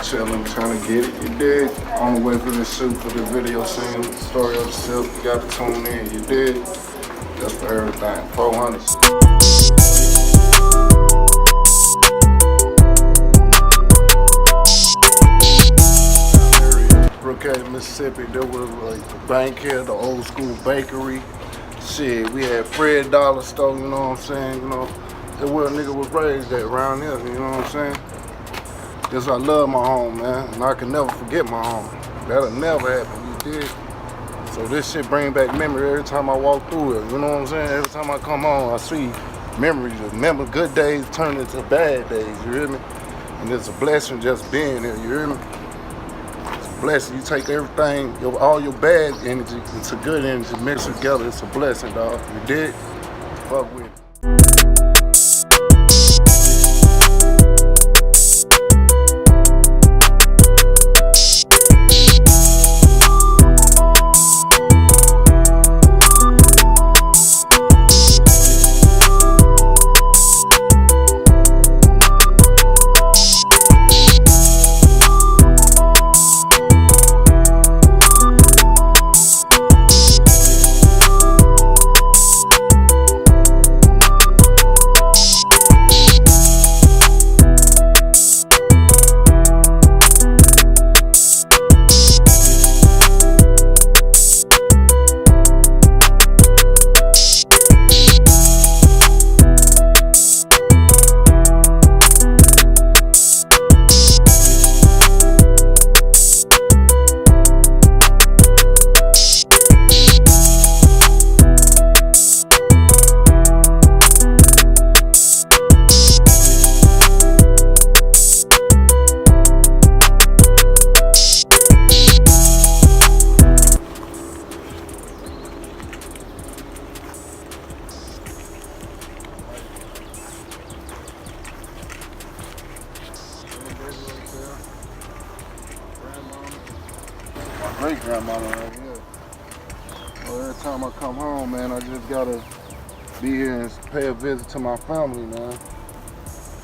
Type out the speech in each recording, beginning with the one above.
chilling, trying to get it. You did. On the way for this shoot, for the video scene, story of the silk. You got to tune in. You did. That's for everything. 400. Brookhaven, Mississippi. There was like the bank here, the old school bakery. Shit, we had Fred Dollar Store. You know what I'm saying? You know, that's where a nigga was raised at around here. You know what I'm saying? Just I love my home, man, and I can never forget my home. That'll never happen, you dig? So this shit bring back memory every time I walk through it, you know what I'm saying? Every time I come home, I see memories of good days turn into bad days, you hear me? And it's a blessing just being here, you hear me? It's a blessing, you take everything, all your bad energy into good energy, mix it together, it's a blessing, dog, you dig? Fuck with it. Great grandmama right here. Well, every time I come home, man, I just gotta be here and pay a visit to my family, man.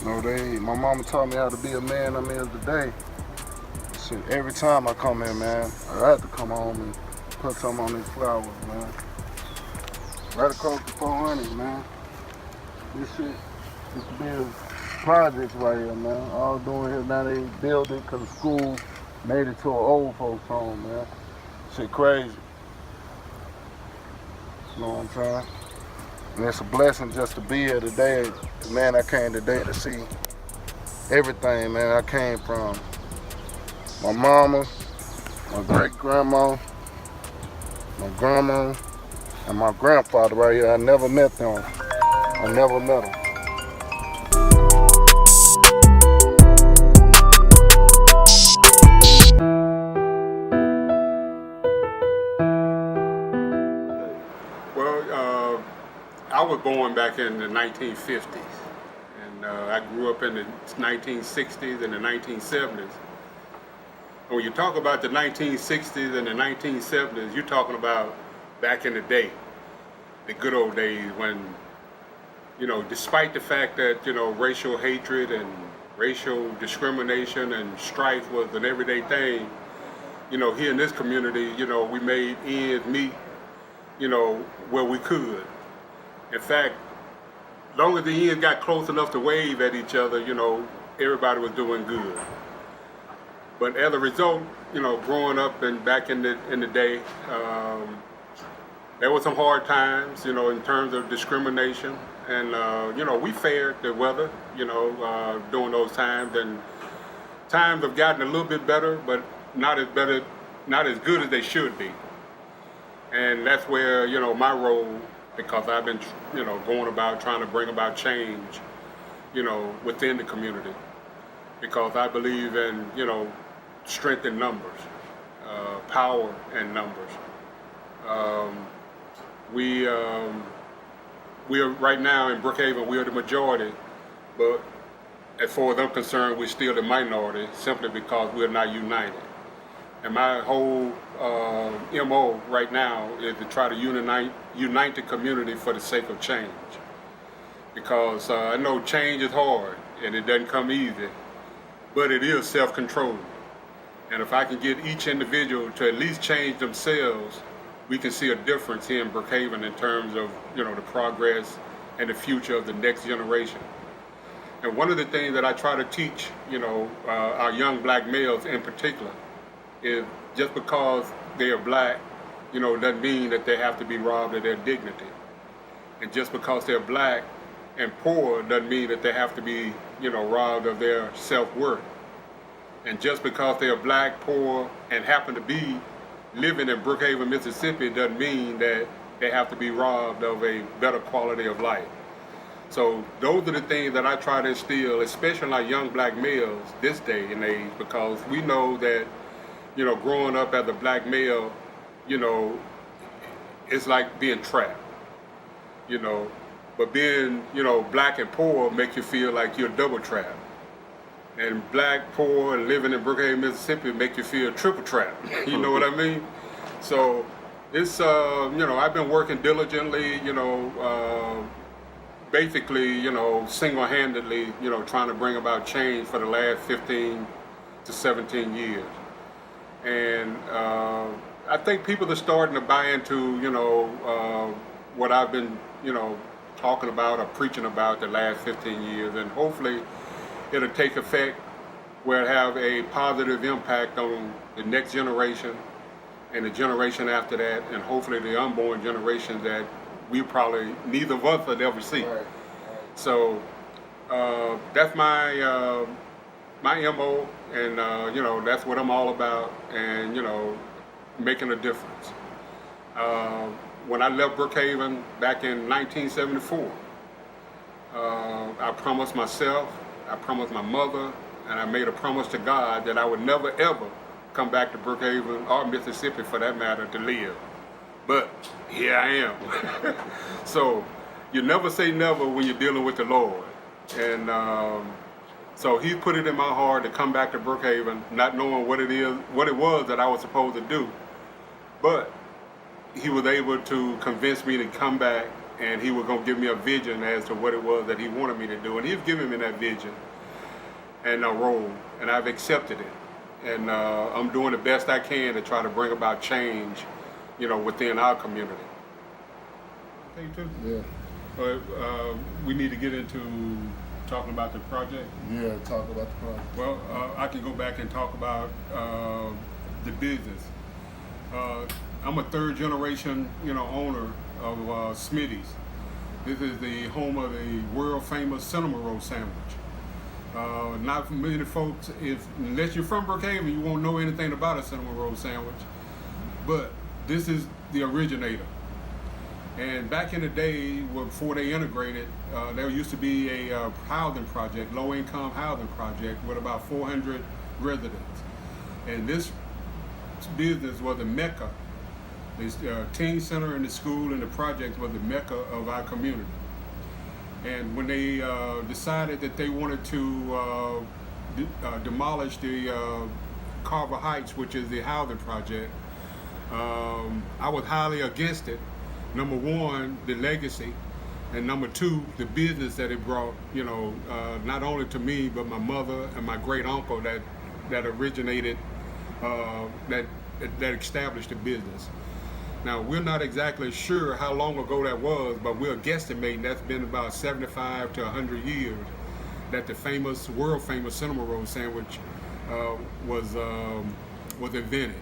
You know, my mama taught me how to be a man I'm here today. Shit, every time I come here, man, I have to come home and put something on these flowers, man. Right across the 400, man. This shit used to be a projects right here, man. All doing here now, they build it because the school made it to an old folks home, man. Shit crazy. You know what I'm saying? And it's a blessing just to be here today. Man, I came today to see everything, man. I came from my mama, my great-grandma, my grandma, and my grandfather right here. I never met them. I never met them. I was born back in the 1950s, and I grew up in the 1960s and the 1970s. When you talk about the 1960s and the 1970s, you're talking about back in the day, the good old days when, you know, despite the fact that, you know, racial hatred and racial discrimination and strife was an everyday thing, you know, here in this community, you know, we made ends meet, you know, where we could. In fact, as long as the ends got close enough to wave at each other, you know, everybody was doing good. But as a result, you know, growing up and back in the day, there were some hard times, you know, in terms of discrimination. And, you know, we fared the weather, you know, during those times. And times have gotten a little bit better, but not as good as they should be. And that's where, you know, my role, because I've been, you know, going about trying to bring about change, you know, within the community. Because I believe in, you know, strength in numbers, power in numbers. We are right now in Brookhaven, we are the majority, but as far as I'm concerned, we're still the minority simply because we're not united. And my whole MO right now is to try to unite the community for the sake of change. Because I know change is hard and it doesn't come easy, but it is self-control. And if I can get each individual to at least change themselves, we can see a difference here in Brookhaven in terms of, the progress and the future of the next generation. And one of the things that I try to teach, our young black males in particular, is just because they are black, doesn't mean that they have to be robbed of their dignity. And just because they're black and poor doesn't mean that they have to be, robbed of their self-worth. And just because they're black, poor, and happen to be living in Brookhaven, Mississippi, doesn't mean that they have to be robbed of a better quality of life. So those are the things that I try to instill, especially in our young black males this day and age, because we know that, growing up as a black male, it's like being trapped, but being, black and poor make you feel like you're double trapped. And black, poor, and living in Brookhaven, Mississippi make you feel triple trapped. You know what I mean? So it's, I've been working diligently, basically, single-handedly, trying to bring about change for the last 15 to 17 years. And I think people are starting to buy into, what I've been, talking about or preaching about the last 15 years. And hopefully it'll take effect where it have a positive impact on the next generation and the generation after that, and hopefully the unborn generation that we probably, neither of us would ever see. Right. So that's my MO, and that's what I'm all about, and making a difference. When I left Brookhaven back in 1974, I promised myself, I promised my mother, and I made a promise to God that I would never ever come back to Brookhaven or Mississippi for that matter to live. But here I am. So you never say never when you're dealing with the Lord. And so he put it in my heart to come back to Brookhaven, not knowing what it was that I was supposed to do. But he was able to convince me to come back, and he was going to give me a vision as to what it was that he wanted me to do. And he's given me that vision and a role, and I've accepted it. And I'm doing the best I can to try to bring about change, within our community. Thank you too. Yeah. But we need to get into talking about the project. Yeah, talk about the project. Well, I can go back and talk about the business. I'm a third generation, owner of Smitty's. This is the home of the world famous cinnamon roll sandwich. Not many folks, unless you're from Brookhaven, you won't know anything about a cinnamon roll sandwich. But this is the originator. And back in the day, before they integrated, there used to be a housing project, low-income housing project with about 400 residents. And this business was a mecca. The teen center and the school and the project was the mecca of our community. And when they decided that they wanted to demolish the Carver Heights, which is the housing project, I was highly against it. Number one, the legacy, and number two, the business that it brought, not only to me, but my mother and my great uncle that originated, that established the business. Now, we're not exactly sure how long ago that was, but we're guesstimating that's been about 75 to 100 years that the world famous cinnamon roll sandwich was invented.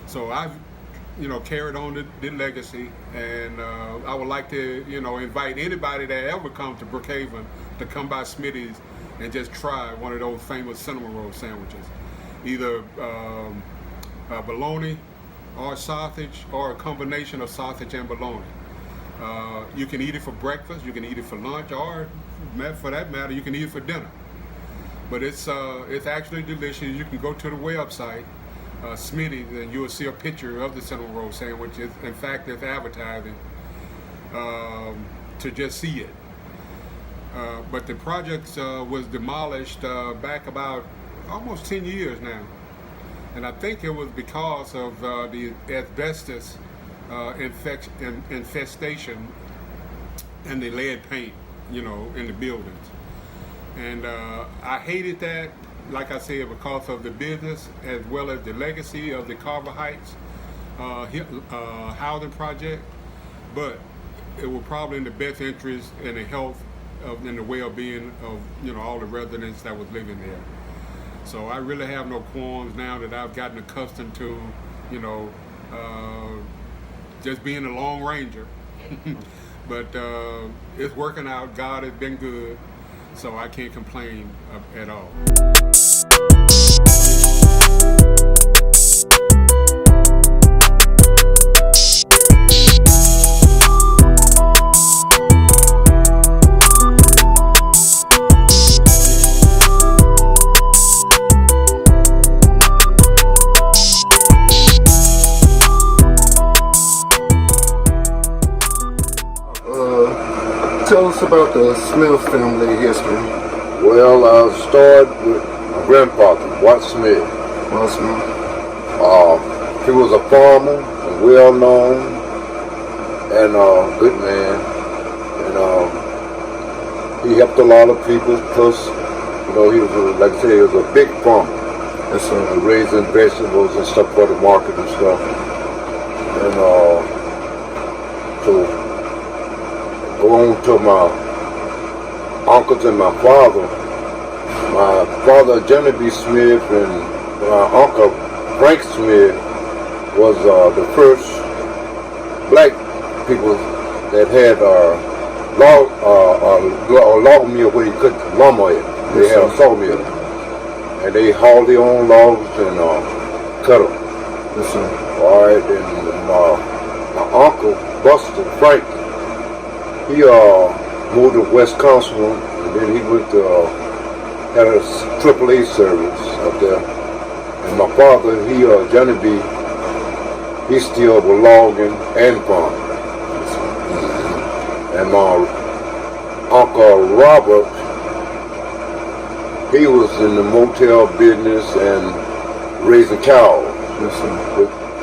So I've, carried on the legacy, and I would like to, invite anybody that ever comes to Brookhaven to come by Smitty's and just try one of those famous cinnamon roll sandwiches, either bologna or sausage, or a combination of sausage and bologna. You can eat it for breakfast, you can eat it for lunch, or for that matter, you can eat it for dinner. But it's actually delicious. You can go to the website, Smitty's, and you will see a picture of the cinnamon roll sandwich. In fact, it's advertising to just see it. But the project was demolished back about almost 10 years now. And I think it was because of the asbestos infestation and the lead paint, in the buildings. And I hated that, like I said, because of the business as well as the legacy of the Carver Heights housing project, but it was probably in the best interest in the health and the well-being of all the residents that was living there. So I really have no qualms now that I've gotten accustomed to, just being a Lone Ranger. But it's working out. God has been good, so I can't complain at all. Tell us about the Smith family history. Well, I'll start with my grandfather, Watt Smith. Well, Smith. He was a farmer, well known, and a good man. And he helped a lot of people. Plus, he was, like I said, he was a big farmer. Yes, sir. Raising vegetables and stuff for the market and stuff. And so go on to my uncles and my father. My father, Johnny B. Smith, and my uncle, Frank Smith, was the first black people that had a log mill where you could lumber it. They had a sawmill. And they hauled their own logs and cut them. Yes, sir. All right, and my uncle, Buster Frank, he moved to Wisconsin, and then he went to had a AAA service up there. And my father, Johnny B, he still was logging and farming. And my uncle Robert, he was in the motel business and raising cows. Yes, sir.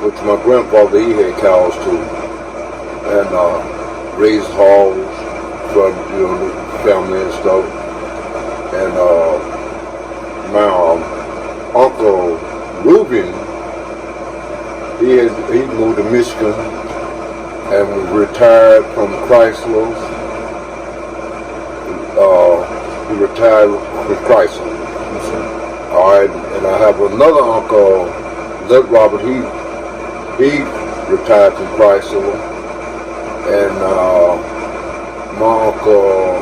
Which my grandfather, he had cows too. And raised hogs for the family and stuff. And my uncle Reuben, he moved to Michigan and retired from Chrysler. He retired with Chrysler. All right, and I have another uncle, Doug Robert. He retired from Chrysler. And my uncle,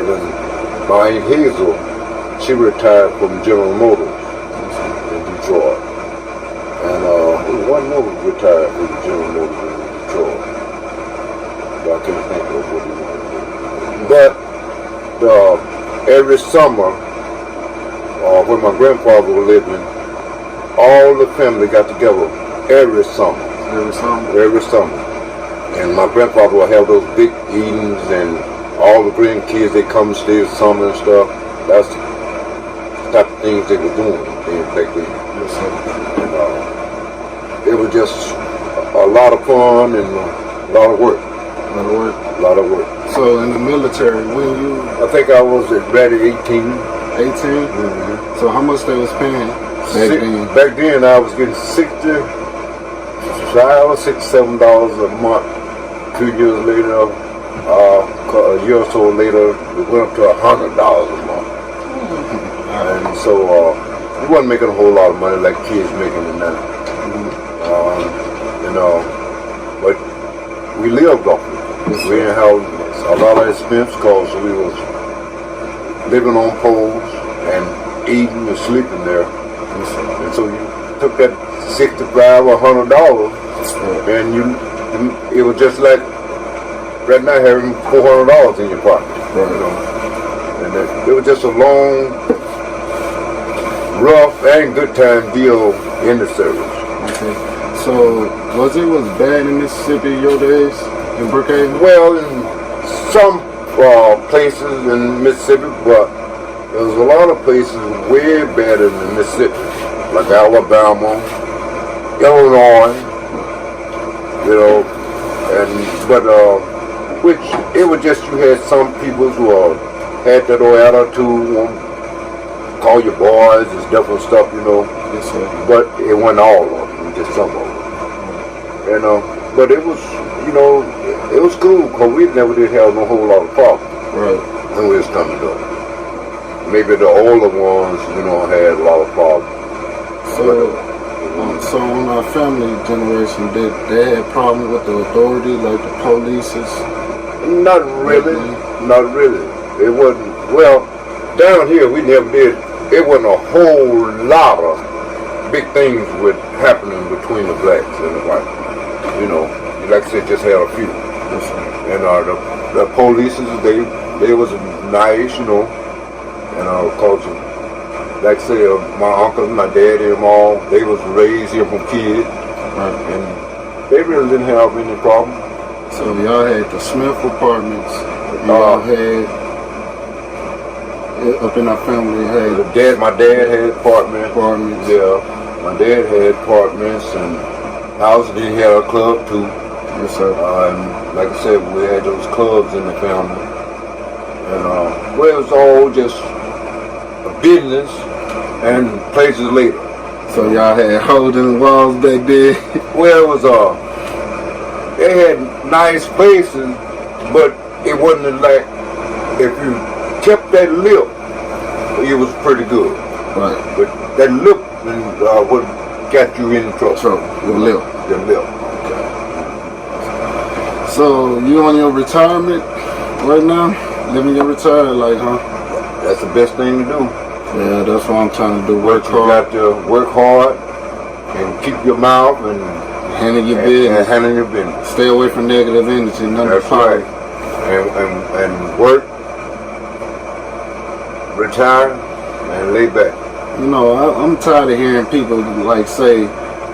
and my Aunt Hazel, she retired from General Motors in Detroit. And one more retired from General Motors in Detroit. But I can't think of what he wanted. But every summer, when my grandfather was living, all the family got together every summer. Every summer. And my grandfather would have those big eatings, and all the grandkids, they come stay the summer and stuff. That's the type of things they were doing back then. And it was just a lot of fun and a lot of work. A lot of work. So in the military, when I think I was ready 18. 18? Mm-hmm. So how much they was paying back then? I was getting $67 a month. 2 years later, a year or so later, it went up to $100 a month. And so we wasn't making a whole lot of money like kids making it now. But we lived off it. We didn't have a lot of expense because we was living on poles and eating and sleeping there. And so you took that $65 or $100 and it was just like right now having $400 in your pocket. And it was just a long, rough and good time deal in the service. Okay. So was bad in Mississippi in your days in Brookhaven? Well, in some places in Mississippi, but there was a lot of places way better than Mississippi, like Alabama, Illinois, but which it was just you had some people who had that old attitude, call your boys, it's different stuff, you know. Yes, sir. But it wasn't all of them, just some of them. And but it was, you know, it was cool because we never did have no whole lot of problems. Right. When we was coming up. Maybe the older ones, you know, had a lot of problems. So on our family generation, did they have problems with the authority, like the polices? Not really. Not really. It wasn't, well, down here we never did, it wasn't a whole lot of big things with happening between the blacks and the whites. You know, like I said, just had a few. And the polices, they was nice, you know, and culture. Like I say, my uncle, my dad, and them all, they was raised here from kids, and they really didn't have any problem. So y'all had the Smith apartments, y'all had, up in our family, had my dad had apartments. Yeah, my dad had apartments, and house did have a club too. Yes, sir. And like I said, we had those clubs in the family. And well, it was all just a business and places later. So y'all had holding walls back there? Well, it was they had nice places, but it wasn't like, if you kept that lip, it was pretty good. Right. But that lip what got you in trouble. Your lip. Your lip. So you on your retirement right now? Living your retirement life, huh? That's the best thing to do. Yeah, that's what I'm trying to do. Work hard. You got to work hard and keep your mouth and handle your business. And handle your business. Stay away from negative energy. That's right. And work, retire, and lay back. You know, I'm tired of hearing people like say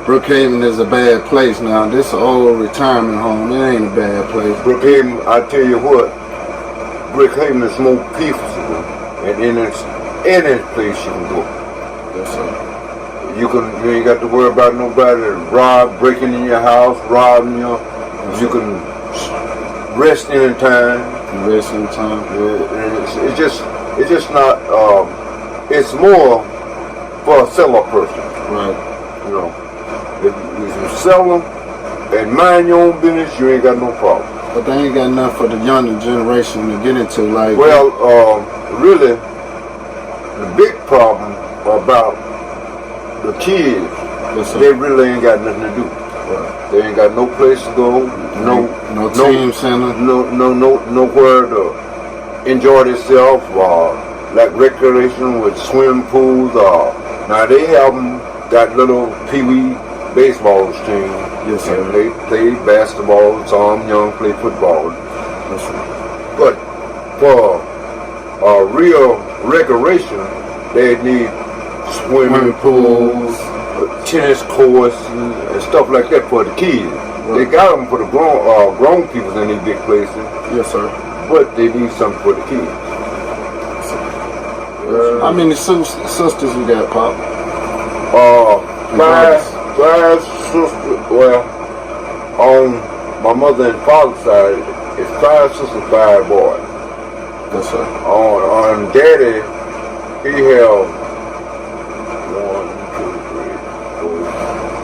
Brookhaven is a bad place now. This is an old retirement home. It ain't a bad place. Brookhaven, I tell you what, Brookhaven is more peaceful, and any place you can go. Yes, sir. You ain't got to worry about nobody breaking in your house, robbing you. You can rest anytime. Rest anytime. Yeah, it's just not. It's more for a seller person. Right. You know, if you sell them and mind your own business, you ain't got no problem. But they ain't got enough for the younger generation to get into. Like, well, really, the big problem about the kids, they really ain't got nothing to do. Right. They ain't got no place to go, no team center, nowhere to enjoy themselves, like recreation with swimming pools. Now they haven't got little pee-wee baseball team. Yes, sir. And they play basketball. Some young play football. Yes, sir. But for real recreation, they need swimming pools, tennis courts, and stuff like that for the kids. Right. They got them for the grown people in these big places. Yes, sir. But they need something for the kids. How many sisters you got, Pop? Five sisters. Well, on my mother and father's side, it's 5 sisters, 5 boys. Yes, sir. On Daddy, he held 1, 2,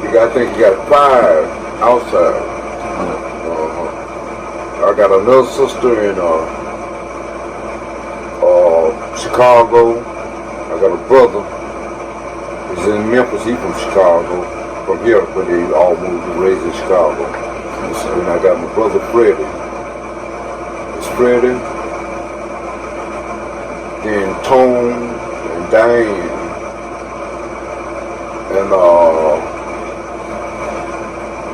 3, 4. I think he got 5 outside. I got another sister in Chicago. I got a brother. He's in Memphis. He's from Chicago. From here, but they all moved and raised in Chicago. And I got my brother Freddie. It's Freddie. Then Tone and Diane. And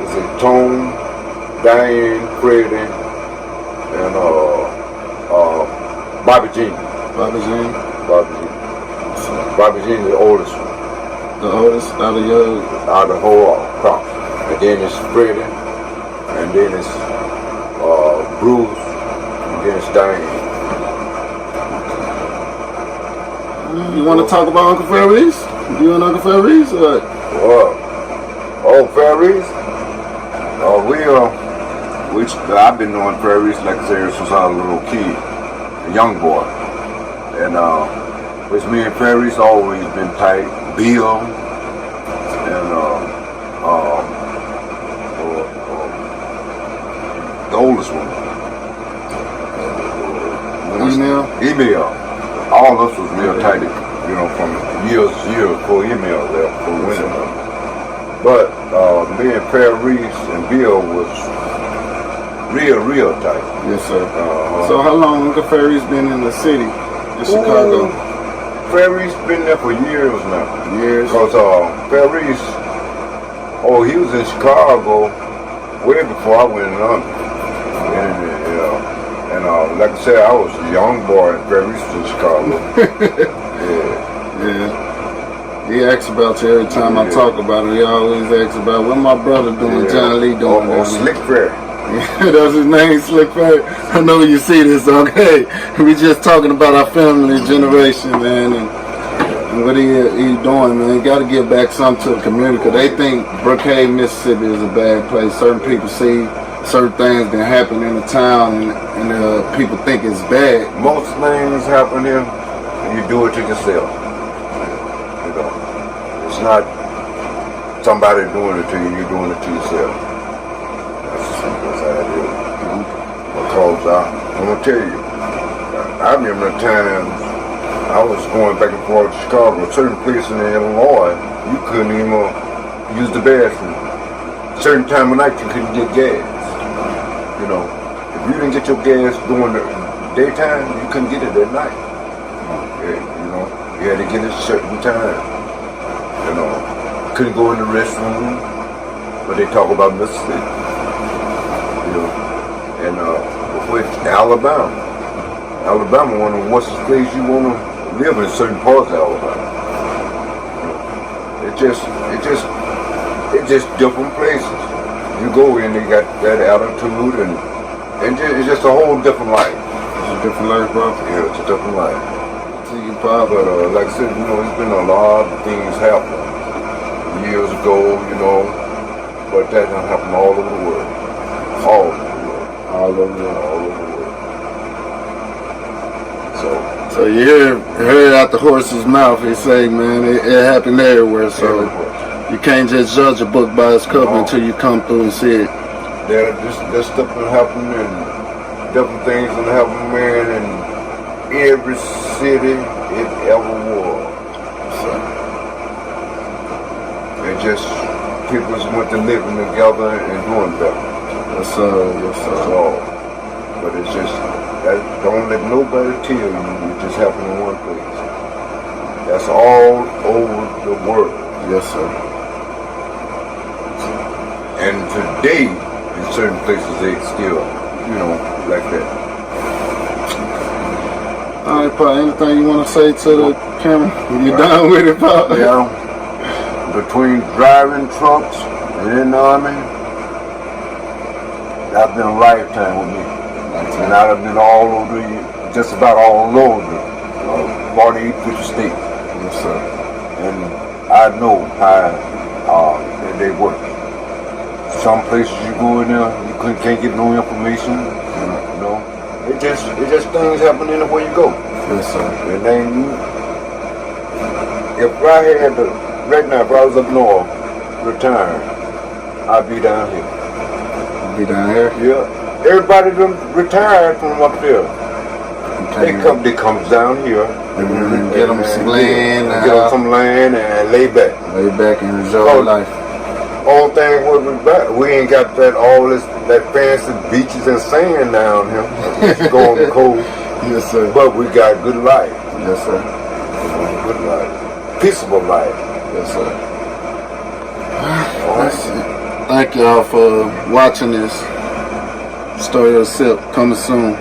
is it Tone, Diane, Freddie, and Bobby Jean. Bobby Jean? Bobby Jean. Bobby Jean is the oldest one. The oldest out of your... Out of the whole crop. And then it's Freddie, and then it's Bruce, and then it's Diane. You want to talk about Uncle Fairreese? You and Uncle Fairreese? Or what? Fairreese? I've been knowing Fairreese, like I said, since I was a little kid, a young boy. And Which me and Ferry's always been tight. Bill and the oldest one. Email. All of us was real tight, you know, from years before email left for winter. But me and Ferris and Bill was real tight. Yes, sir. So how long Uncle Ferry's been in the city, in Chicago? Ferry's been there for years now. Years? Because Ferry's, he was in Chicago way before I went in London. And like I said, I was a young boy and Ferry's was in Chicago. Yeah. He asks about you every time I talk about it. He always asks about what my brother doing, John Lee doing. Oh, Slick Ferry. Yeah, that's his name, Slick Ferry. I know you see this, okay? We just talking about our family generation, man, and what he doing, man. Got to give back something to the community, because they think Brookhaven, Mississippi is a bad place. Certain people see certain things that happen in the town, and people think it's bad. Most things happen here, and you do it to yourself. You know, it's not somebody doing it to you, you're doing it to yourself. That's how it is. Because I'm going to tell you, I remember the times I was going back and forth to Chicago, certain places in Illinois, you couldn't even use the bathroom. Certain time of night you couldn't get gas. You know, if you didn't get your gas during the daytime, you couldn't get it at night. Yeah, you know, you had to get it a certain time. You know, couldn't go in the restroom, but they talk about Mississippi. You know, and with Alabama, one of the worst places you want to live in certain parts of Alabama. You know, it's just different places. You go in, they got that attitude, and it's just a whole different life. It's a different life, bro. Yeah, it's a different life. See you, Pop. But like I said, you know, it's been a lot of things happen years ago, you know, but that done happen all over the world. All over the world. All over the world. All over the world. So you heard out the horse's mouth, he say, man, it happened everywhere, so you can't just judge a book by its cover until you come through and see it. This stuff will happen, and different things will happen, man, in every city it ever was. So, it just, people just went to living together and doing better. Yes, sir. That's all. But it's just, don't let nobody tell you it just happened in one place. That's all over the world. Yes, sir. And today, in certain places, they still, you know, like that. All right, Pop, anything you want to say to the camera? You done with it, Pop? Yeah. Between driving trucks and in the Army, that's been a lifetime with me. And I've been all over, just about all over the 48, 50 states. Yes, sir. And I know how they work. Some places you go in there, you can't get no information. You know, it just things happen anywhere you go. Yes, sir. And then if I had to, right now, if I was up north, retired, I'd be down here. Be down here? Yeah. Everybody done retired from up there. They come down here. And get them some land. Get them some land and lay back. Lay back and enjoy life. All thing we ain't got that fancy beaches and sand down here. It's going cold. Yes, sir. But we got good life. Yes, sir. Good life. Peaceable life. Yes, sir. Thank y'all for watching this. Story of Sip coming soon.